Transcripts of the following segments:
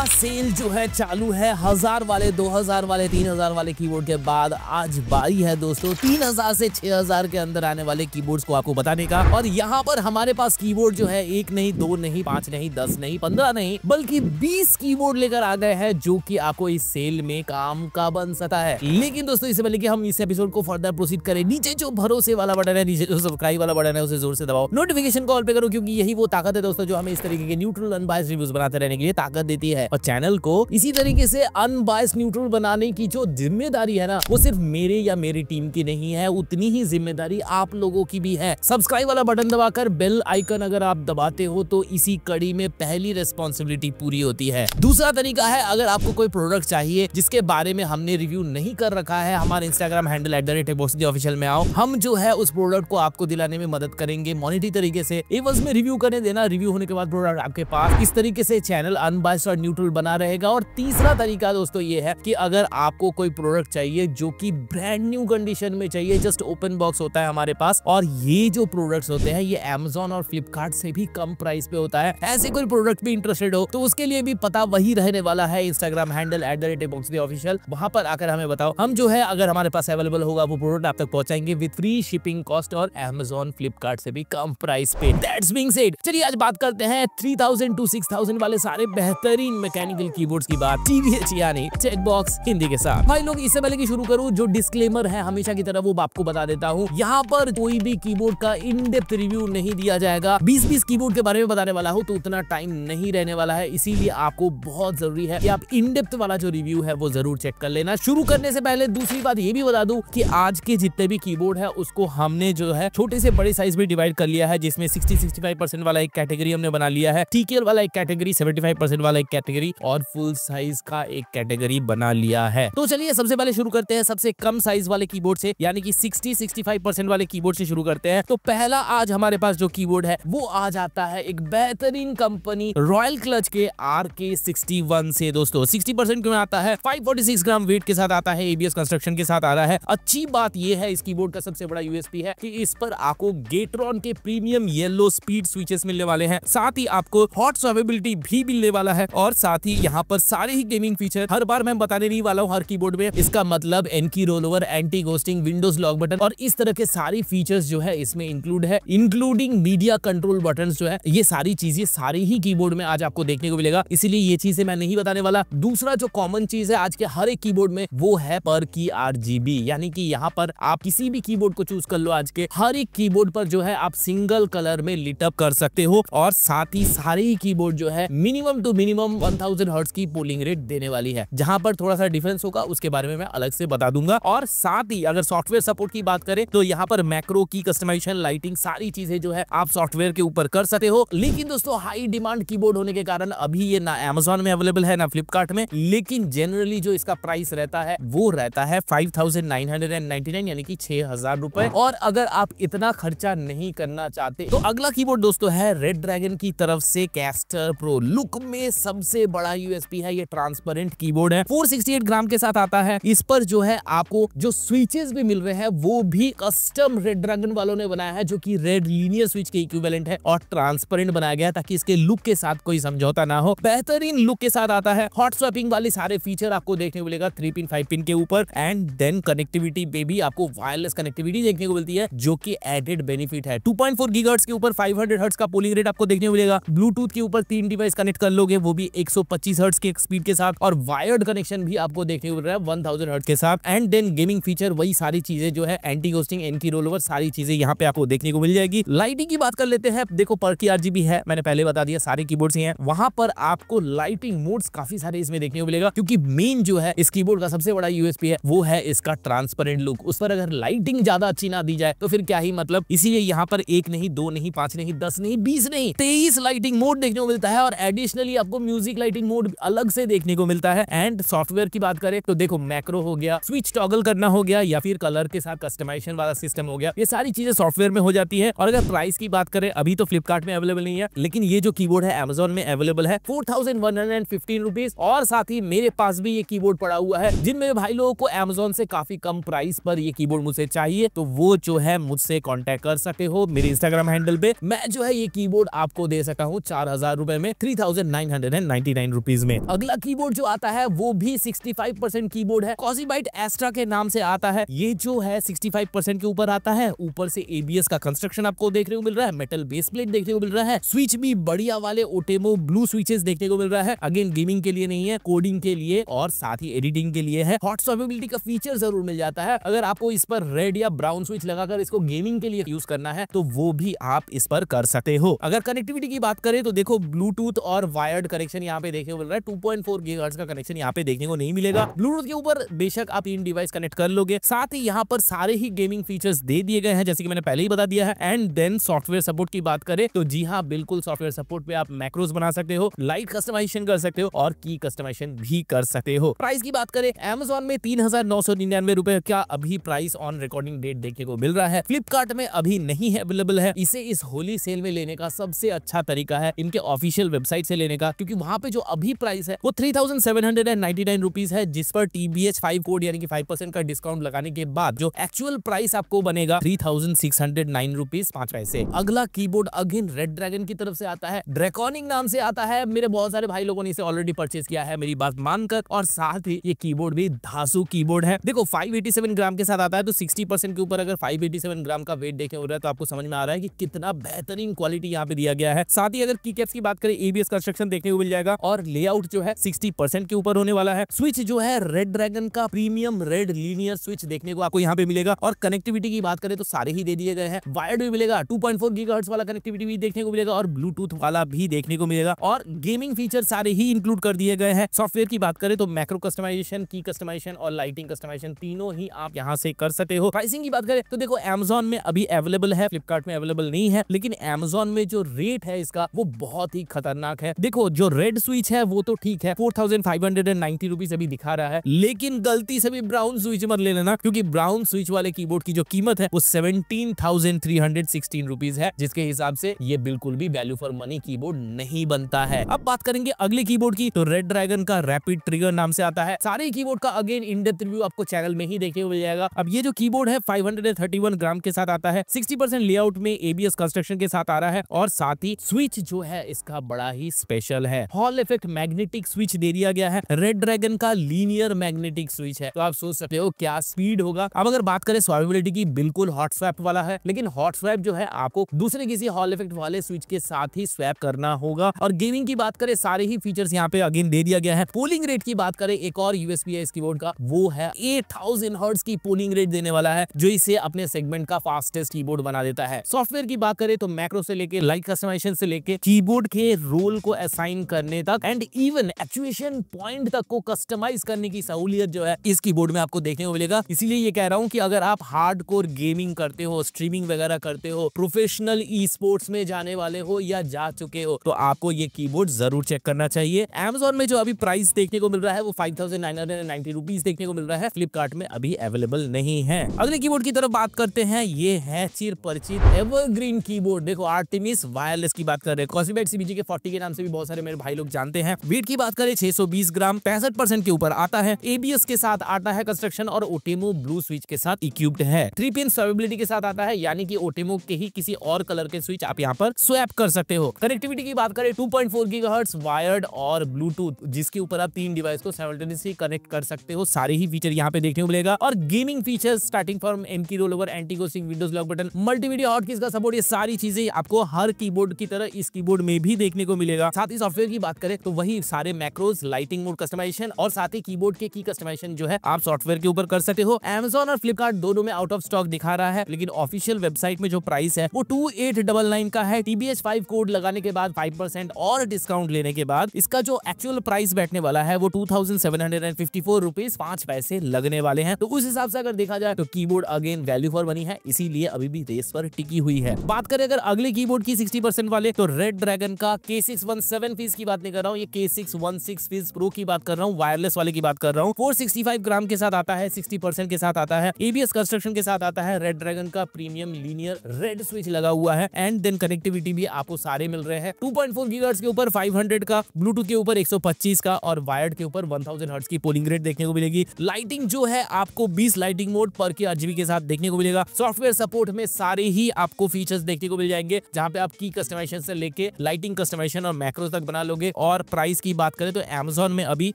बड़ा सेल जो है चालू है। 1000 वाले, 2000 वाले, 3000 वाले कीबोर्ड के बाद आज बारी है दोस्तों 3000 से 6000 के अंदर आने वाले कीबोर्ड्स को आपको बताने का। और यहाँ पर हमारे पास कीबोर्ड जो है 1 नहीं, 2 नहीं, 5 नहीं, 10 नहीं, 15 नहीं, बल्कि 20 कीबोर्ड लेकर आ गए हैं जो कि आपको इस सेल में काम का बन सकता है। लेकिन दोस्तों इससे पहले कि हम इस एपिसोड को फर्दर प्रोसीड करें, नीचे जो भरोसे वाला बटन है, नीचे जो सब्सक्राइब वाला बटन है उसे जोर से दबाओ, नोटिफिकेशन कॉल पे करो, क्योंकि यही वो ताकत है दोस्तों जो हमें इस तरीके के न्यूट्रल अनबायस्ड रिव्यूज बनाते रहने के लिए ताकत देती है। और चैनल को इसी तरीके से अनबायस्ड न्यूट्रल बनाने की जो जिम्मेदारी है ना, वो सिर्फ मेरे या मेरी टीम की नहीं है, उतनी ही जिम्मेदारी आप लोगों की भी है। सब्सक्राइब वाला बटन दबाकर बेल आइकन अगर आप दबाते हो तो इसी कड़ी में पहली रिस्पॉन्सिबिलिटी पूरी होती है। दूसरा तरीका है, अगर आपको कोई प्रोडक्ट चाहिए जिसके बारे में हमने रिव्यू नहीं कर रखा है, हमारे इंस्टाग्राम हैंडल @techboxyofficial में आओ, हम जो है उस प्रोडक्ट को आपको दिलाने में मदद करेंगे मॉनिटरी तरीके से। एवज में रिव्यू करने देना, रिव्यू होने के बाद प्रोडक्ट आपके पास। इस तरीके से चैनल अनबायस्ड और न्यूट्रल बना रहेगा। और तीसरा तरीका दोस्तों ये है कि अगर आपको कोई प्रोडक्ट चाहिए जो कि ब्रांड न्यू कंडीशन में चाहिए, जस्ट ओपन बॉक्स होता है हमारे पास, और ये जो प्रोडक्ट्स होते हैं ये अमेज़न और फ्लिपकार्ट से भी कम प्राइस पे होता है। ऐसे कोई प्रोडक्ट भी इंटरेस्टेड हो तो उसके लिए भी पता वही रहने वाला है, इंस्टाग्राम हैंडल @techboxyofficial। वहां पर आकर हमें बताओ, हम जो है अगर हमारे पास अवेलेबल होगा वो प्रोडक्ट आप तक पहुंचाएंगे विद फ्री शिपिंग कॉस्ट और अमेज़न फ्लिपकार्ट से भी कम प्राइस पे। दैट्स बीइंग सेड, चलिए आज बात करते हैं 3000 to 6000 वाले सारे बेहतरीन मैकेनिकल कीबोर्ड्स की बात, TBH यानी टेकबॉक्स हिंदी के साथ। भाई लोग, इससे पहले कि शुरू करूं, जो डिस्क्लेमर है हमेशा की तरह वो आपको बता देता हूं, यहाँ पर कोई भी कीबोर्ड का इन डेप्थ रिव्यू नहीं दिया जाएगा। 20 कीबोर्ड के बारे में बताने वाला हूं तो उतना टाइम नहीं रहने वाला है, इसीलिए आपको बहुत जरूरी है कि आप इन डेप्थ वाला जो रिव्यू है वो जरूर चेक कर लेना। शुरू करने से पहले दूसरी बात ये भी बता दूं कि आज के जितने भी कीबोर्ड है उसको हमने जो है छोटे से बड़े साइज में डिवाइड कर लिया है, जिसमें 60-65% वाला एक कैटेगरी हमने बना लिया है, TKL वाला एक कैटेगरी, 75% वाला एक कैटेगरी और फुल साइज का एक कैटेगरी बना लिया है। तो चलिए सबसे पहले शुरू करते हैं सबसे कम साइज वाले कीबोर्ड से, यानी कि 60-65% वाले कीबोर्ड से शुरू करते हैं। तो पहला आज हमारे पास जो कीबोर्ड है वो आ जाता है एक बेहतरीन कंपनी रॉयल क्लच के RK61 से। दोस्तों 60% में आता है, 546 ग्राम वेट के साथ आता है, ABS कंस्ट्रक्शन के साथ आ रहा है। अच्छी बात यह है, इस कीबोर्ड का सबसे बड़ा USP है कि इस पर आपको गेट्रॉन के प्रीमियम येलो स्पीड स्विचेस मिलने वाले हैं, साथ ही आपको हॉट स्वैपेबिलिटी भी मिलने वाला है, और साथ ही यहाँ पर सारे ही गेमिंग फीचर हर बार मैं बताने नहीं वाला हूँ हर कीबोर्ड में। इसका मतलब N key rollover, anti ghosting, Windows lock button और इस तरह के सारी फीचर्स जो है इसमें इंक्लूड है, इंक्लूडिंग मीडिया कंट्रोल बटन जो है। ये सारी चीजें सारी ही कीबोर्ड में आज आपको देखने को मिलेगा, इसीलिए ये चीजें मैं नहीं बताने वाला। दूसरा जो कॉमन चीज है आज के हर एक कीबोर्ड में वो है पर की RGB, यानी कि यहाँ पर आप किसी भी कीबोर्ड को चूज कर लो, आज के हर एक कीबोर्ड पर जो है आप सिंगल कलर में लिट अप कर सकते हो। और साथ ही सारे ही कीबोर्ड जो है मिनिमम टू मिनिमम 1000 हर्ट्ज की पोलिंग रेट देने वाली है। जहां पर थोड़ा सा डिफरेंस होगा उसके बारे में मैं अलग से बता दूंगा। और साथ ही अगर सॉफ्टवेयर सपोर्ट की बात करें तो यहाँ पर मैक्रो की कस्टमाइजेशन, लाइटिंग, सारी चीजें जो है आप सॉफ्टवेयर के ऊपर कर सकते हो। लेकिन दोस्तों हाई डिमांड कीबोर्ड होने के कारण अभी ये ना अमेज़न में अवेलेबल है ना फ्लिपकार्ट में, लेकिन जनरली जो इसका प्राइस रहता है वो रहता है 5999 यानी कि 6000 रुपए। और अगर आप इतना खर्चा नहीं करना चाहते तो अगला कीबोर्ड दोस्तों है रेड ड्रैगन की तरफ से कैस्टर प्रो। लुक में सबसे बड़ा USP है, ये ट्रांसपेरेंट कीबोर्ड है, 468 ग्राम के साथ आता है। इस पर जो है आपको जो स्विचेस भी मिल रहे हैं वो भी कस्टम रेड ड्रैगन वालों ने बनाया है, जो कि रेड लीनियर स्विच के इक्विवेलेंट है, और ट्रांसपेरेंट बनाया गया ताकि इसके लुक के साथ कोई समझौता ना हो। बेहतरीन लुक के साथ आता है, हॉट स्वैपिंग वाले सारे फीचर आपको देखने को मिलेगा 3 पिन 5 पिन के ऊपर। एंड देन कनेक्टिविटी पे भी आपको वायरलेस कनेक्टिविटी देखने को मिलती है, जो कि एडेड बेनिफिट है। 2.4 गीगाहर्ट्ज के ऊपर 500 हर्ट्ज का पोलिंग रेट आपको देखने को मिलेगा। ब्लूटूथ के ऊपर 3 डिवाइस कनेक्ट कर लोगे, वो भी 125 हर्ट्ज के स्पीड के साथ, और वायर्ड कनेक्शन भी आपको देखने को मिल रहा है 1000 हर्ट्ज के साथ। एंड देन गेमिंग फीचर, वही सारी चीजें जो है एंटी घोस्टिंग, एनकी रोलओवर, सारी चीजें यहाँ पे आपको देखने को मिल जाएगी। लाइटिंग की बात कर लेते हैं। देखो पर की RGB है, मैंने पहले बता दिया, सारे कीबोर्ड्स ही हैं। वहां पर आपको लाइटिंग मोड्स काफी सारे इसमें देखने को मिलेगा, क्योंकि मेन जो है इस कीबोर्ड का सबसे बड़ा USP है वो है इसका ट्रांसपेरेंट लुक। उस पर अगर लाइटिंग ज्यादा अच्छी ना दी जाए तो फिर क्या ही मतलब। इसीलिए यहाँ पर 1 नहीं, 2 नहीं, 5 नहीं, 10 नहीं, 20 नहीं, 23 लाइटिंग मोड देखने को मिलता है। और एडिशनली आपको म्यूजिक लाइटिंग मोड अलग से देखने को मिलता है। एंड सॉफ्टवेयर की बात करें तो देखो मैक्रो हो गया, स्विच टॉगल करना हो गया, या फिर कलर के साथ कस्टमाइजेशन वाला सिस्टम हो गया, ये सारी चीजें सॉफ्टवेयर में हो जाती है। और अगर प्राइस की बात करें, अभी तो फ्लिपकार्ट में अवेलेबल नहीं है, लेकिन ये जो कीबोर्ड है अमेज़न में अवेलेबल है 4115 रुपीज। और साथ ही मेरे पास भी ये कीबोर्ड पड़ा हुआ है, जिनमें भाई लोगों को अमेज़न से काफी कम प्राइस पर ये कीबोर्ड मुझसे चाहिए तो वो जो है मुझसे कांटेक्ट कर सकते हो मेरे इंस्टाग्राम हैंडल पे। मैं जो है ये कीबोर्ड आपको दे सकता हूँ 4000 रुपए में, 3999 99 रुपीज में। अगला कीबोर्ड जो आता है वो भी 65% कीबोर्ड है, कॉजी बाइट एस्ट्रा के नाम से आता है। ये जो है 65% के ऊपर आता है। ऊपर से एबीएस का कंस्ट्रक्शन आपको देखने को मिल रहा है, मेटल बेस प्लेट देखने को मिल रहा है, स्विच भी बढ़िया वाले ओटेमो ब्लू स्विचेस देखने को मिल रहा है। अगेन गेमिंग के लिए नहीं है, कोडिंग के लिए और साथ ही एडिटिंग के लिए है। हॉट स्वैपेबिलिटी का फीचर जरूर मिल जाता है। अगर आपको इस पर रेड या ब्राउन स्विच लगाकर इसको गेमिंग के लिए यूज करना है तो वो भी आप इस पर कर सकते हो। अगर कनेक्टिविटी की बात करें तो देखो ब्लूटूथ और वायर्ड कनेक्शन यहाँ पे देखने को मिल रहा है। 2.4 गीगाहर्ट्ज का कनेक्शन यहाँ पे देखने को नहीं मिलेगा। ब्लूटूथ के ऊपर बेशक आप इन डिवाइस कनेक्ट कर लोगे। साथ ही यहाँ पर सारे ही गेमिंग फीचर्स दे दिए गए हैं जैसे कि मैंने पहले ही बता दिया है। एंड देन सॉफ्टवेयर सपोर्ट की बात करें तो जी हाँ बिल्कुल, सॉफ्टवेयर सपोर्ट पे आप मैक्रोस बना सकते हो, लाइट कस्टमाइजेशन कर सकते हो और की कस्टमाइजेशन भी कर सकते हो। प्राइस की बात करें Amazon में 3999 रुपए का अभी प्राइस ऑन रिकॉर्डिंग डेट देखने को मिल रहा है। फ्लिपकार्ट में अभी नहीं है अवेलेबल है। इसे इस होली सेल में लेने का सबसे अच्छा तरीका है इनके ऑफिशियल वेबसाइट से लेने का, क्योंकि वहां पे जो अभी प्राइस है वो 3799 रुपीज है, जिस पर TBH 5 कोड यानी कि 5% का डिस्काउंट लगाने के बाद जो एक्चुअल प्राइस आपको बनेगा 3609 रुपीज 5 पैसे। अगला कीबोर्ड अगेन रेड ड्रैगन की तरफ से आता है, ड्रैकोनिक नाम से आता है। मेरे बहुत सारे भाई लोगों ने इसे ऑलरेडी परचेज किया है मेरी बात मानकर, और साथ ही ये कीबोर्ड भी धासु कीबोर्ड है। देखो 587 ग्राम के साथ आता है, तो 60% के ऊपर अगर 587 ग्राम का वेट देखने हो रहा है तो आपको समझ में आ रहा है कि कितना बेहतरीन क्वालिटी यहाँ पे दिया गया है। साथ ही अगर कीकैप्स की बात करें एबीएस कंस्ट्रक्शन देखने को मिल जाएगा और लेआउट जो है 60% के ऊपर होने वाला है। स्विच जो है रेड ड्रैगन का प्रीमियम रेड लीनियर स्विच देखने को आपको यहाँ पे मिलेगा। और कनेक्टिविटी की बात करें तो सारे ही दे दिए गए हैं। वायर्ड भी मिलेगा, 2.4 गीगाहर्ट्ज वाला कनेक्टिविटी भी देखने को मिलेगा और ब्लूटूथ वाला भी देखने को मिलेगा और गेमिंग फीचर सारे ही इंक्लूड कर दिए गए हैं। सॉफ्टवेयर की बात करें तो मैक्रो कस्टमाइजेशन, की कस्टमाइजेशन और लाइटिंग कस्टमाइजेशन तीनों ही आप यहाँ से कर सकते हो। प्राइसिंग की बात करें तो देखो Amazon में अभी अवेलेबल है, फ्लिपकार्ट में अवेलेबल नहीं है, लेकिन Amazon में जो रेट है इसका वो बहुत ही खतरनाक है। देखो जो रेड स्विच है वो तो ठीक है, 4590 रुपीज अभी दिखा रहा है, लेकिन गलती से भी ब्राउन स्विच मत ले लेना, क्योंकि ब्राउन स्विच वाले कीबोर्ड की जो कीमत है वो 17,316 रुपीज है, जिसके हिसाब से ये बिल्कुल भी वैल्यू फॉर मनी कीबोर्ड नहीं बनता है। अब बात करेंगे अगले कीबोर्ड की, तो रेड ड्रैगन का रैपिड ट्रिगर नाम से आता है। सारे कीबोर्ड का अगेन इन डेप्थ रिव्यू आपको चैनल में ही देखने को मिल जाएगा। अब ये जो कीबोर्ड है 531 ग्राम के साथ आता है, 60% लेआउट में एबीएस कंस्ट्रक्शन के साथ आ रहा है और साथ ही स्विच जो है इसका बड़ा ही स्पेशल है। हॉल इफेक्ट मैग्नेटिक स्विच दे दिया गया है। रेड ड्रैगन का लीनियर मैग्नेटिक स्विच है, तो आप सोच सकते हो क्या स्पीड होगा। अब अगर बात करें स्वैपेबिलिटी की, बिल्कुल हॉट स्वैप वाला है, लेकिन हॉट स्वैप जो है आपको दूसरे किसी हॉल इफेक्ट वाले स्विच के साथ ही स्वैप करना होगा। और गेमिंग की बात करें सारे ही फीचर्स यहाँ पे अगेन दे दिया गया है। पोलिंग रेट की बात करें, एक और यूएसपी है इस कीबोर्ड का, वो है 8000 हर्ट्ज की पोलिंग रेट देने वाला है, जो इसे अपने सेगमेंट का फास्टेस्ट कीबोर्ड बना देता है। सॉफ्टवेयर की बात करें तो मैक्रो से लेके लाइट कस्टमाइजेशन से लेके कीबोर्ड के रोल को असाइन करने तक एंड इवन एक्चुएशन पॉइंट तक को कस्टमाइज करने की सहूलियत जो है इस कीबोर्ड में आपको देखने को मिलेगा। इसीलिए ये कह रहा हूं कि अगर आप हार्डकोर गेमिंग करते हो, स्ट्रीमिंग वगैरह करते हो, प्रोफेशनल ई स्पोर्ट्स में जाने वाले हो या जा चुके हो, तो आपको ये कीबोर्ड जरूर चेक करना चाहिए। Amazon में जो अभी प्राइस देखने को मिल रहा है वो 5990 रुपीज देखने को मिल रहा है, फ्लिपकार्ट में अभी अवेलेबल नहीं है। अगले कीबोर्ड की तरफ बात करते हैं, ये है चिर परिचित एवरग्रीन कीबोर्ड। देखो आर्टेमिस वायरलेस की बात कर रहे हैं, कॉजी बाइट CBG के 40 के नाम से भी बहुत सारे मेरे भाई लोग जानते हैं। वेट की बात करें 620 ग्राम, 65% के ऊपर आता है, एबीएस के साथ आता है कंस्ट्रक्शन और ओटेमो ब्लू स्विच के साथ इक्विप्ड है। 3 पिन स्वैपेबिलिटी के साथ आता है, यानी कि ओटेमो के ही किसी और कलर के स्विच आप यहाँ पर स्वैप कर सकते हो। कनेक्टिविटी की बात करें 2.4 गीगाहर्ट्ज वायर्ड और ब्लूटूथ, जिसके ऊपर आप 3 डिवाइस को साइमल्टेनियसली कनेक्ट कर सकते हो। सारे ही फीचर यहाँ पे देखने को मिलेगा। और gaming features starting from N key rollover, anti ghosting, Windows lock button, multimedia hotkeys का सपोर्ट, ये सारी चीजें आपको हर कीबोर्ड की तरह इस कीबोर्ड में भी देखने को मिलेगा। साथ ही सॉफ्टवेयर की बात करें तो वही सारे मैक्रोस, लाइटिंग मोड कस्टमाइजेशन और साथ ही कीबोर्ड के की कस्टमाइजेशन जो है आप सॉफ्टवेयर के ऊपर कर सकते हो। Amazon और फ्लिपकार्ट दोनों में आउट ऑफ स्टॉक दिखा रहा है, लेकिन ऑफिशियल वेबसाइट में जो प्राइस है वो 2899 का है। TBH 5 कोड लगाने के बाद 5% और डिस्काउंट लेने के बाद इसका जो एक्चुअल प्राइस बैठने वाला है वो 2754 रुपीज 5 पैसे लगने वाले हैं। तो उस हिसाब से अगर देखा जाए तो keyboard again value for money है, इसीलिए अभी भी रेस पर टिकी हुई है। बात करें अगर अगले कीबोर्ड की 60% वाले, तो रेड ड्रैगन का K617 फीस की बात नहीं कर रहा हूँ, ये K616 फीस प्रो की बात कर रहा हूँ, वायरलेस वाले की बात कर रहा हूँ। 465 ग्राम के साथ आता है, 60% के साथ आता है, एबीएस कंस्ट्रक्शन के साथ आता है, रेड ड्रैगन का प्रीमियम लीनियर रेड स्विच लगा हुआ है एंड देन कनेक्टिविटी भी आपको सारे मिल रहे हैं। 2.4 गीगाहर्ट्ज के ऊपर 500 का, ब्लूटूथ के ऊपर 125 का और वायर्ड के ऊपर 1000 हर्ट्ज की पोलिंग रेट देखने को मिलेगी। लाइटिंग जो है आपको 20 लाइटिंग मोड पर के RGB के साथ देखने को मिलेगा। सॉफ्टवेयर सपोर्ट में सारे ही आपको फीचर्स देखने को मिल जाएंगे, जहां पे आप की कस्टमाइजेशन से लेके लाइटिंग कस्टमाइजेशन और मैक्रोस तक बना लोगे और प्राइस की बात करें तो Amazon में अभी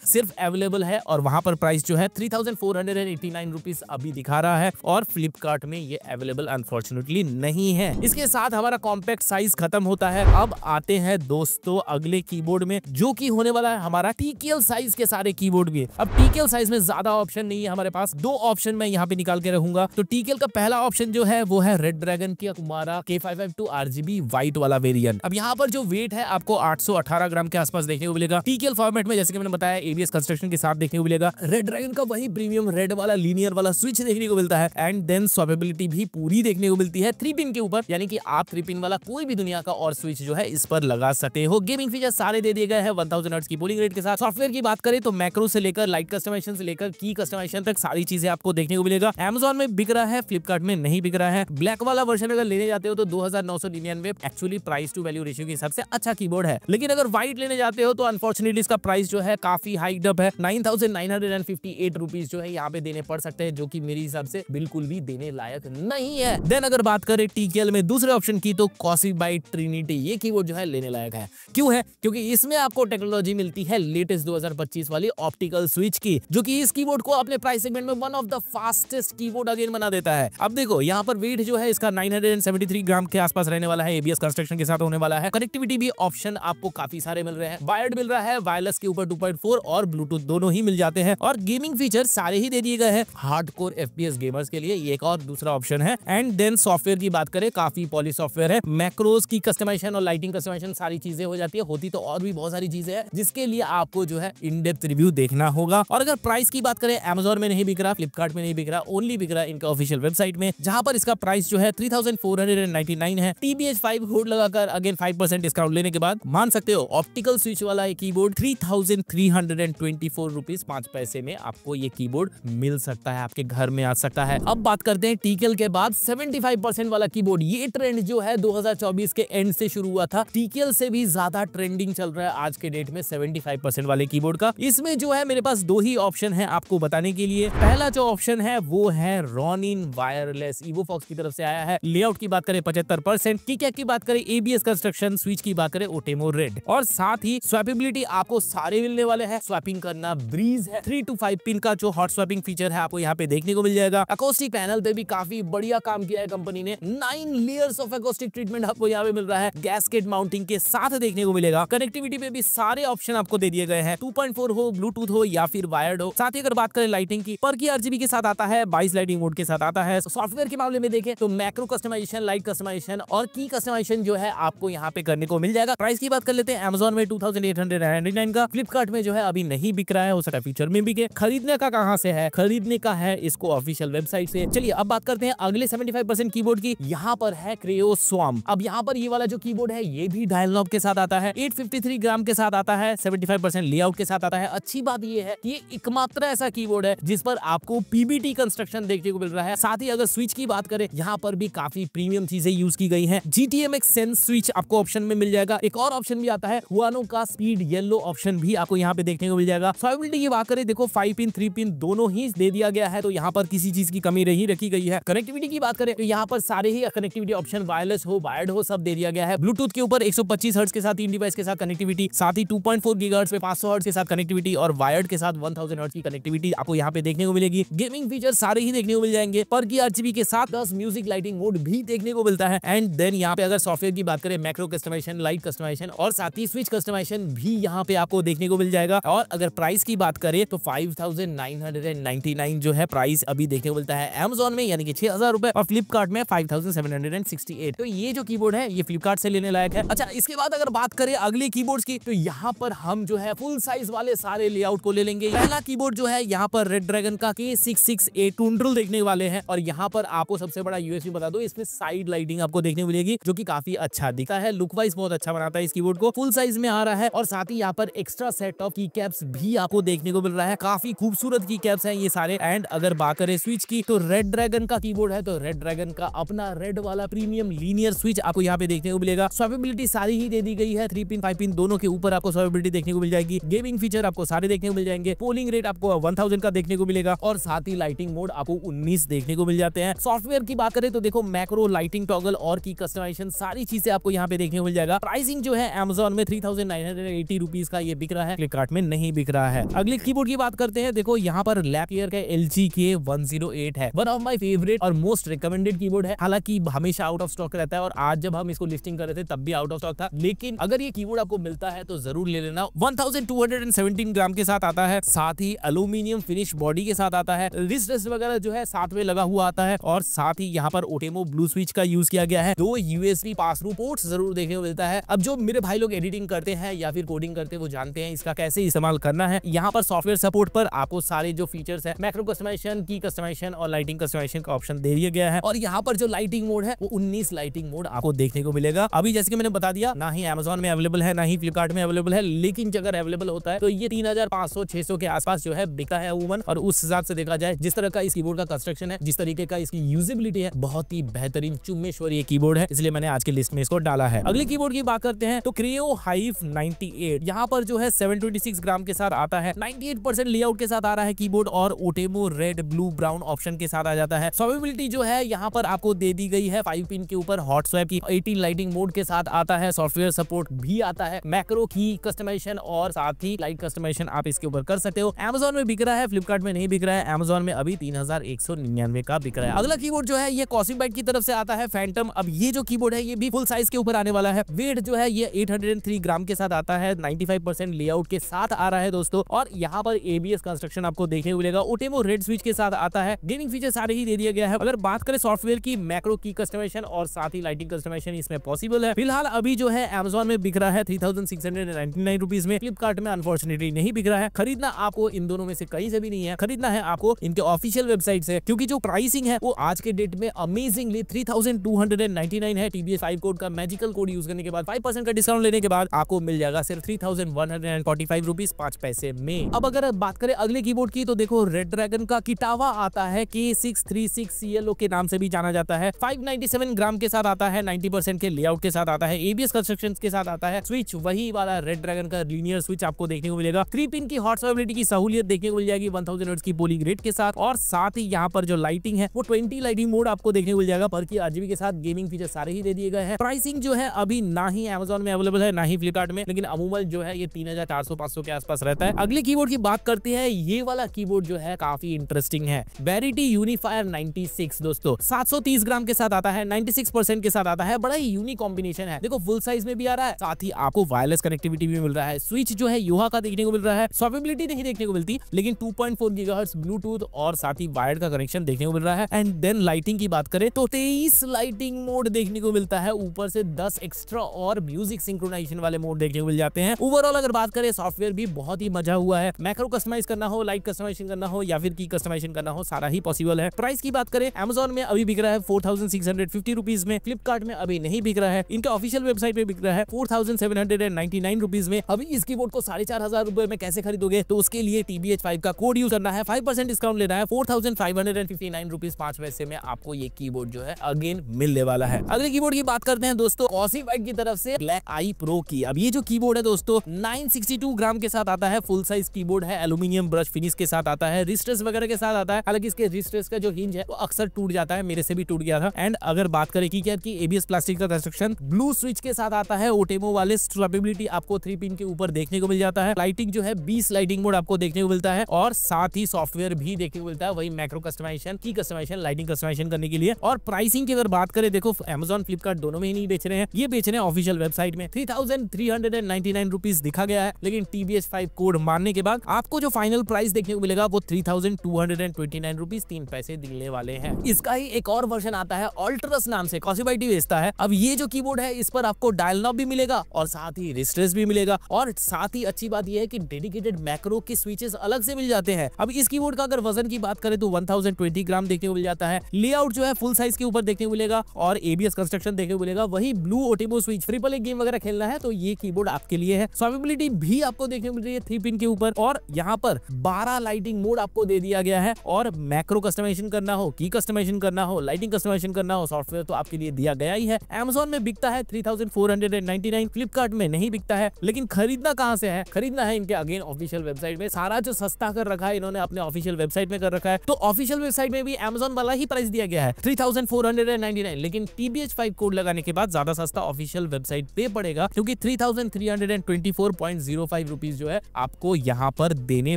सिर्फ अवेलेबल है और वहां पर प्राइस जो है 3489 रुपीस अभी दिखा रहा है और फ्लिपकार्ट में ये अवेलेबल अनफॉर्चुनेटली नहीं है। इसके साथ हमारा कॉम्पैक्ट साइज खत्म होता है। अब आते हैं दोस्तों अगले कीबोर्ड में, जो कि होने वाला है हमारा TKL साइज के सारे कीबोर्ड भी। अब TKL साइज में ज्यादा ऑप्शन नहीं है हमारे पास, 2 ऑप्शन मैं यहाँ पे निकाल के रहूंगा। तो TKL का पहला ऑप्शन जो है वो है रेड ड्रैगन की हमारा K552 RGB व्हाइट वाला वेरिएंट। अब यहाँ पर जो वेट है आपको 818 ग्राम के आसपास देखने को मिलेगा। TKL फॉर्मेट में जैसे कि मैंने बताया ABS कंस्ट्रक्शन के साथ देखने को मिलेगा। रेड ड्रैगन का वही प्रीमियम रेड वाला लीनियर वाला स्विच देखने को मिलता है एंड देन स्वैपेबिलिटी भी पूरी देखने को मिलती है 3 पिन के ऊपर, यानी कि आप 3 पिन वाला कोई भी दुनिया का और स्विच जो है इस पर लगा सकते हो। गेमिंग फीचर सारे दे दिए गए हैं 1000 हर्ट्ज की पोलिंग रेट के साथ। सॉफ्टवेयर की बात करें तो मैक्रो से लेकर लाइट कस्टमाइजेशन से लेकर की कस्टमाइजेशन तक सारी चीजें आपको देखने को मिलेगा। Amazon में बिक रहा है, फ्लिपकार्ट में नहीं बिक रहा है। ब्लैक वाला वर्जन अगर लेने जाते हो तो 2999 actually price to value ratio के हिसाब से अच्छा कीबोर्ड है, लेकिन अगर व्हाइट लेने जाते हो तो अनफॉर्चुनेटली इसका प्राइस जो है काफी हाइक्ड अप है। 9958 रुपीस जो है यहाँ पे देने पड़ सकते हैं, जो कि मेरे हिसाब से बिल्कुल भी देने लायक नहीं है। देन अगर बात करें TKL में दूसरे ऑप्शन की तो कॉसीबाइट ट्रिनिटी ये कीबोर्ड जो है लेने लायक है। क्यों है? क्योंकि इसमें आपको टेक्नोलॉजी मिलती है लेटेस्ट 2025 वाली ऑप्टिकल स्विच की, जो कि इस कीबोर्ड को अपने प्राइस सेगमेंट में one of the fastest keyboard again बना देता है। अब देखो यहाँ पर वेट जो है इसका 973 ग्राम के आसपास रहने वाला है। ABS कंस्ट्रक्शन के साथ होने वाला है। कनेक्टिविटी भी ऑप्शन आपको काफी सारे मिल रहे हैं। वायर्ड मिल रहा है, वायरलेस के ऊपर 2.4 और ब्लूटूथ दोनों ही मिल जाते हैं और गेमिंग फीचर सारे ही दे दिए गए हैं हार्डकोर FPS गेमर्स के लिए। एक और दूसरा ऑप्शन है। एंड देन सॉफ्टवेयर की बात करें काफी पॉली सॉफ्टवेयर है। मैक्रोस की कस्टमाइजेशन और लाइटिंग कस्टमाइजेशन सारी चीजें हो जाती है, होती तो और भी बहुत सारी चीजें हैं जिसके लिए आपको जो है इन डेप्थ रिव्यू देखना होगा। और अगर प्राइस की बात करें Amazon में नहीं बिक रहा, फ्लिपकार्ट में नहीं बिक रहा, ओनली बिक रहा इनका ऑफिशियल वेबसाइट में, जहां पर इसका प्राइस जो है 3499 है। TBH5 कोड लगाकर अगेन 5% डिस्काउंट लेने के बाद मान सकते हो ऑप्टिकल स्विच वाला ये कीबोर्ड 3324 रुपीस 5 पैसे में आपको ये कीबोर्ड मिल सकता है, आपके घर में आ सकता है। अब बात करते हैं TKL के बाद 75% वाला कीबोर्ड। ये ट्रेंड जो है 2024 के एंड से शुरू हुआ था। TKL से भी ज्यादा ट्रेंडिंग चल रहा है आज के डेट में 75% वाले कीबोर्ड का। इसमें जो है मेरे पास 2 ही ऑप्शन है आपको बताने के लिए। पहला जो ऑप्शन है वो है रॉनिन वायरलेस, इवोफॉक्स की तरफ से आया है। लेआउट की बात करें 75%, किकैक की बात करें, ABS कंस्ट्रक्शन, स्विच की बात करें ओटेमो रेड, और साथ ही स्वैपेबिलिटी आपको सारे मिलने वाले हैं। स्वैपिंग करना ब्रीज है। 3 to 5 पिन का जो हॉट स्वैपिंग फीचर है आपको यहाँ पे देखने को मिल जाएगा। अकोस्टिक पैनल पे भी काफी बढ़िया काम किया है कंपनी ने। 9 लेयर्स ऑफ अकोस्टिक ट्रीटमेंट आपको यहाँ पे मिल रहा है, गैस्केट माउंटिंग के साथ देखने को मिलेगा। कनेक्टिविटी पे भी सारे ऑप्शन आपको दे दिए गए हैं, 2.4 हो, ब्लूटूथ हो या फिर वायर्ड हो। साथ ही अगर बात करें लाइटिंग की, पर की RGB के साथ आता है, 22 लाइटिंग मोड के साथ आता है। सॉफ्टवेयर के मामले में देखें तो मैक्रो कस्टमाइजेशन, लाइट कस्टमाइजेशन और की कस्टमाइजेशन जो है आपको यहाँ पे करने को मिल जाएगा। प्राइस की बात कर लेते हैं Amazon में 2899 का, फ्लिपकार्ट में जो है अभी नहीं बिक रहा है, हो सकता है फ्यूचर में बिके। खरीदने का कहां से है? खरीदने का है इसको ऑफिशियल वेबसाइट से। चलिए अब बात करते हैं अगले 75% कीबोर्ड की। यहाँ पर है क्रेयो स्वाम। अब यहाँ पर ये वाला जो कीबोर्ड है ये भी डायल नॉब के साथ आता है, 853 ग्राम के साथ आता है, 75% लेआउट के साथ आता है। अच्छी बात ये है कि ये एकमात्र ऐसा कीबोर्ड है जिस पर आपको PBT कंस्ट्रक्शन देखने को मिल रहा है। साथ ही अगर स्विच की बात करें, यहाँ पर भी काफी प्रीमियम चीजें यूज की गई हैं। GTMX सेंस स्विच आपको ऑप्शन में मिल जाएगा। एक और ऑप्शन भी आता है हुआनो का स्पीड येलो ऑप्शन भी आपको यहाँ पे देखने को मिल जाएगा। स्वैपेबिलिटी की बात करें, देखो 5 पिन 3 पिन दोनों ही दे दिया गया है, तो यहाँ पर किसी चीज की कमी नहीं रखी गई है। कनेक्टिविटी की बात करें तो यहाँ पर सारे ही कनेक्टिविटी ऑप्शन वायरलेस हो, वायर्ड हो, सब दे दिया गया है। ब्लूटूथ के ऊपर 125 हर्ट्ज के साथ 3 डिवाइस के साथ कनेक्टिविटी, साथ ही 2.4 गीगाहर्ट्ज पे 500 हर्ट्ज के साथ कनेक्टिविटी और वायर्ड के साथ 1000 हर्ट्ज की कनेक्टिविटी आपको यहाँ पे देखने को मिलेगी। गेमिंग फीचर सारे ही देखने को मिल जाएंगे। पर की RGB के साथ 10 म्यूजिक लाइटिंग मोड भी देखने को मिलता है। एंड देन यहाँ पे अगर सॉफ्टवेयर की बात करें, मैक्रो कस्टमाइजेशन, लाइट कस्टमाइजेशन और साथ ही स्विच कस्टमाइजेशन भी यहाँ पे आपको देखने को मिल जाएगा। और अगर प्राइस की बात करें तो 5999 जो है प्राइस अभी देखने को मिलता है Amazon में, यानी कि 6000 रुपए, और फ्लिपकार्ट में 5768। तो ये जो कीबोर्ड है ये फ्लिपकार्ट से लेने लायक है। अच्छा, इसके बाद अगर बात करें अगले कीबोर्ड्स की, तो यहाँ पर हम जो है फुल साइज वाले सारे लेआउट को ले लेंगे। पहला कीबोर्ड जो है यहाँ पर रेड ड्रैगन का K668 टूंड्रल देखने वाले हैं। और यहाँ पर आपको सबसे बड़ा यूएसपी बता दो, इसमें साइड लाइटिंग आपको देखने को मिलेगी, जो कि काफी अच्छा दिखता है, लुक वाइज बहुत अच्छा बनाता है इस कीबोर्ड को। फुल साइज में आ रहा है और साथ ही यहाँ पर एक्स्ट्रा सेट ऑफ की कैप्स भी आपको देखने को मिल रहा है। काफी खूबसूरत की कैप्स हैं ये सारे। एंड अगर बात करें स्विच की, तो रेड ड्रैगन का कीबोर्ड है, तो रेड ड्रैगन का अपना रेड वाला प्रीमियम लीनियर स्विच आपको यहाँ पे देखने को मिलेगा। स्वैपेबिलिटी सारी ही दे दी गई है, 3 पिन 5 पिन दोनों के ऊपर आपको स्वैपेबिलिटी देखने को मिल जाएगी। गेमिंग फीचर आपको सारे देखने को मिल जाएंगे। पोलिंग रेट आपको 1000 का देखने को मिलेगा और साथ ही लाइटिंग मोड आपको 19 देखने को मिल जाते हैं। सॉफ्टवेयर की बात करें तो देखो मैक्रो, लाइटिंग टॉगल और की कस्टमाइजेशन सारी चीजें आपको यहाँ पे देखने को मिल जाएगा। प्राइसिंग जो है Amazon में 3999 980 रुपीज का ये बिक रहा है, फ्लिपकार्ट में नहीं बिक रहा है। अगले कीबोर्ड की बात करते हैं। देखो यहाँ पर लैपीयर का LG के 108 है, वन ऑफ माय फेवरेट और मोस्ट रिकमेंडेड कीबोर्ड है। हालांकि हमेशा आउट ऑफ स्टॉक रहता है और आज जब हम इसको लिस्टिंग कर रहे थे तब भी आउट ऑफ स्टॉक था, लेकिन अगर ये कीबोर्ड आपको मिलता है तो जरूर ले लेना। 1217 ग्राम के साथ आता है, साथ ही एल्यूमिनियम फिनिश बॉडी के साथ आता है, रिस्ट रेस्ट वगैरह जो है साथ में लगा हुआ आता है और साथ ही यहाँ पर ओटेमो ब्लू स्विच का यूज किया गया है। 2 USB पास थ्रू पोर्ट्स जरूर देखने को मिलता है। अब जो मेरे भाई लोग एडिटिंग करते हैं या फिर कोडिंग करते हैं वो जानते हैं इसका कैसे इस्तेमाल करना है। यहाँ पर सॉफ्टवेयर सपोर्ट पर आपको सारे जो फीचर्स है, मैक्रो कस्टमाइजेशन, की कस्टमाइजेशन और लाइटिंग कस्टमाइजेशन का ऑप्शन दे दिया गया है। और यहाँ पर जो लाइटिंग मोड है वो 19 लाइटिंग मोड आपको देखने को मिलेगा। अभी जैसे कि मैंने बता दिया, ना ही Amazon में अवेलेबल है ना ही फ्लिपकार्ट में अवेलेबल है, लेकिन अगर अवेलेबल होता है तो ये 3500-600 के आसपास जो है बिका है अमूमन। और उस हिसाब से देखा जाए जिस तरह का इस कीबोर्ड का कंस्ट्रक्शन है, जिस तरीके का इसकी यूजेबिलिटी है, बहुत ही बेहतरीन चुम्मेश्वर ये कीबोर्ड है, इसलिए मैंने आज की लिस्ट में इसको डाला है। अगले कीबोर्ड की बात करते हैं तो क्रियो हाइव 98 यहाँ पर जो है 726 ग्राम के साथ आता है, 98% लेआउट के साथ आ रहा है कीबोर्ड और ओटेमो रेड ब्लू ब्राउन ऑप्शन के साथ आ जाता है। सॉल्वेबिलिटी जो है यहाँ पर आपको दे दी गई है 5 पिन के ऊपर हॉट स्वैप की, 18 लाइटिंग मोड के साथ आता है, सॉफ्टवेयर सपोर्ट भी आता है, मैक्रो की कस्टमाइजेशन और साथ ही लाइट कस्टमाइजेशन आप इसके ऊपर कर सकते हो। Amazon में बिक रहा है, फ्लिपकार्ट में नहीं बिक रहा है। Amazon में अभी 3199 का बिक रहा है। अगला कीबोर्ड जो है ये कॉस्मिक बाइट की तरफ से आता है, फैंटम। अब ये जो कीबोर्ड है ये भी फुल साइज के ऊपर आने वाला है। वेट जो है ये 803 ग्राम के साथ आता है, 95% लेआउट के साथ आ रहा है दोस्तों। और यहाँ पर ABS कंस्ट्रक्शन आपको देखने को मिलेगा, ओटेमो रेड स्विच के साथ आता है, गेमिंग फीचर सारे ही दे दिया गया है। अगर बात करें सॉफ्टवेयर की, मैक्रो की कस्टमाइजेशन और साथ ही लाइटिंग कस्टमाइजेशन इसमें पॉसिबल है। फिलहाल अभी जो है Amazon में बिक रहा है 3699 रुपीज में, फ्लिपकार्ट में अनफॉर्चुनेटली नहीं बिक रहा है। खरीदना आपको इन दोनों में से कहीं से भी नहीं है, खरीदना है आपको इनके ऑफिशियल वेबसाइट से, क्योंकि जो प्राइसिंग है वो आज के डेट में अमेजिंगली 3299 है। TBS 5 कोड का मैजिकल कोड यूज करने के बाद 5% का डिस्काउंट लेने के बाद आपको मिल जाएगा सिर्फ 3145 रुपीज 5 पैसे में। अब अगर बात करें अगले कीबोर्ड की तो देखो रेड ड्रैगन का किटावा आता है, K636 CLO के नाम से भी जाना जाता है, 597 ग्राम के साथ आता है, 90% के लेआउट के साथ आता है, ABS कंस्ट्रक्शंस के साथ आता है, स्विच वही वाला रेड ड्रैगन का लीनियर स्विच आपको देखने को मिलेगा, 3 पिन की हॉट स्वैपिलिटी की सहूलियत देखने को मिल जाएगी 1000 हर्ट्ज की पोली ग्रेड के साथ, और साथ ही यहाँ पर जो लाइटिंग है वो 20 लाइटिंग मोड आपको देखने को मिल जाएगा, पर की RGB के साथ गेमिंग फीचर सारे ही दे दिए गए हैं। प्राइसिंग जो है अभी ना ही Amazon में अवेलेबल है ना ही फ्लिपकार्ट में, लेकिन अमूमन जो है ये 3400-500 के आसपास रहता है। अगले कीबोर्ड की बात करते हैं, ये वाला कीबोर्ड जो है काफी इंटरेस्टिंग है, वेरिटी यूनिफायर 96 दोस्तों, 730 ग्राम के साथ आता है, 96% के साथ आता है, बड़ा ही यूनिक कॉम्बिनेशन है। देखो फुल साइज में भी आ रहा है, साथ ही आपको वायरलेस कनेक्टिविटी भी मिल रहा है, स्विच जो है योहा का देखने को मिल रहा है, स्वैपेबिलिटी नहीं देखने को मिलती, लेकिन 2.4 गीगाहर्ट्ज ब्लूटूथ और साथ ही वायर्ड का कनेक्शन देखने को मिल रहा है। एंड देन लाइटिंग की बात करें तो 23 लाइटिंग मोड देखने को मिलता है, ऊपर से 10 एक्स्ट्रा और म्यूजिक सिंक्रोनाइजेशन वाले मोड देखने को मिल जाते हैं। ओवरऑल अगर बात करें सॉफ्टवेयर भी बहुत ही मजा हुआ है, मैक्रो कस्टमाइज करना हो, लाइट कस्टमाइजेशन करना हो या फिर की कस्टमाइजेशन करना हो, सारा ही पॉसिबल है। प्राइस की बात करें Amazon में अभी बिक रहा है 4650 रुपीज में, फ्लिपकार्ट में अभी नहीं बिक रहा है, इनके ऑफिशियल वेबसाइट पे बिक रहा है 4799 रुपीज में। अभी इस कीबोर्ड को 4500 रुपए में कैसे खरीदोगे, तो उसके लिए TBH 5 का कोड यूज करना है, 5% डिस्काउंट लेना है, 4559 रुपीज 5 पैसे में आपको ये कीबोर्ड जो है अगेन मिलने वाला है। अगले कीबोर्ड की बात करते हैं दोस्तों, कॉस्मिक बाइट की तरफ से ब्लैक आई प्रो की। अब ये जो कीबोर्ड है दोस्तों 962 ग्राम के साथ आता है, फुल साइज कीबोर्ड है, एल्यूमिनियम ब्रश फिनिश के साथ आता है, रिस्ट्रेस वगैरह के साथ आता है। हालांकि इसके रिस्ट्रेस का जो हिंज है वो अक्सर टूट जाता है, मेरे से भी टूट गया था। एंड अगर बात करें की क्या की ABS प्लास्टिक का कंस्ट्रक्शन, ब्लू स्विच के साथ आता है, ओटेमो वाले स्वैपेबिलिटी आपको 3 पिन के ऊपर देखने को मिल जाता है, लाइटिंग जो है 20 लाइटिंग मोड आपको देखने को मिलता है, और साथ ही सॉफ्टवेयर भी देखने को मिलता है, वही मैक्रो कस्टमाइजेशन, की कस्टमाइजेशन, लाइटिंग कस्टमाइजेशन करने के लिए। और प्राइसिंग की अगर बात करें, देखो Amazon फ्लिपकार्ट दोनों में ही नहीं बेच रहे हैं, ये बेच रहे हैं ऑफिशियल वेबसाइट में 3399 रुपीज दिखा गया है, लेकिन TBS 5 कोड मारने के बाद आपको जो फाइनल प्राइस देखने को मिलेगा वो 3229 रुपीज 3 पैसे दिलने वाले हैं। इसका ही एक और वर्जन आता है, अल्ट्रस नाम से कॉस्मिक बाइट बेचता है। अब ये जो कीबोर्ड है इस पर आपको डायल नॉब भी मिलेगा और साथ ही रिस्ट्रेस भी मिलेगा, और साथ ही अच्छी बात यह है कि डेडिकेटेड मैक्रो के स्विचेस अलग से मिल जाते हैं। अब इस कीबोर्ड का अगर वजन की बात करें तो 1020 ग्राम देखने को मिल जाता है, लेआउट जो है फुल साइज के ऊपर देखने को मिलेगा और ABS कंस्ट्रक्शन देखने को मिलेगा, वही blue Outemu switch, triple A game वगैरह खेलना है तो ये कीबोर्ड आपके लिए है। स्वैपेबिलिटी भी आपको देखने को मिल रही है 3 पिन के ऊपर, और यहाँ पर 12 लाइटिंग मोड आपको दे दिया गया है, और मैक्रो कस्टमाइजेशन करना हो, की कस्टमाइजेशन करना हो, लाइटिंग कस्टमाइजेशन करना हो, सॉफ्टवेयर तो आपके लिए दिया गया ही है। Amazon में बिकता है 3499, फ्लिपकार्ट में नहीं बिकता है। लेकिन खरीदना कहां से है, खरीदना है इनके अगेन ऑफिशियल वेबसाइट में। सारा जो सस्ता कर रखा है इन्होंने अपने ऑफिशियल वेबसाइट में कर रखा है, तो ऑफिशियल वेबसाइट में भी Amazon वाला ही प्राइस दिया गया है 3499, लेकिन TBH 5 कोड लगाने के बाद ज्यादा सस्ता ऑफिशियल वेबसाइट पे पड़ेगा, क्योंकि 1324.05 रुपीज जो है आपको यहाँ पर देने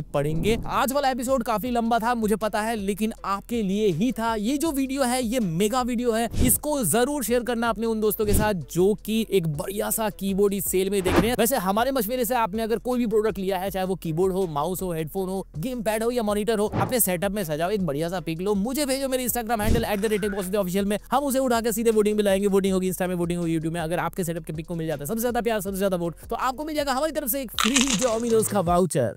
पड़ेंगे। आज वाला एपिसोड काफी लंबा था मुझे पता है, लेकिन आपके लिए ही था। ये जो वीडियो है ये मेगा वीडियो है, इसको जरूर शेयर करना अपने उन दोस्तों के साथ जो कि एक बढ़िया सा कीबोर्ड इस सेल में देख रहे हैं। वैसे हमारे मशवरे से आपने अगर कोई भी प्रोडक्ट लिया है, चाहे वो कीबोर्ड हो, माउस हो, हेडफोन हो, गेम पैड हो या मॉनिटर हो, अपने सेटअप में सजाओ, एक बढ़िया सा पिक लो, मुझे भेजो मेरे इंस्टाग्राम हैंडल @ऑफिशियल में, हम उसे उठा के सीधे वोटिंग में लाएंगे। वोटिंग होगी इंस्टा में, वोटिंग होगी यूट्यूब में। अगर आपके सेटअप के पिक को मिल जाता है सबसे ज्यादा प्यार, सबसे ज्यादा वोट, तो आपको मिल जाएगा हमारी तरफ से एक फ्री डोमिनोज का वाउचर।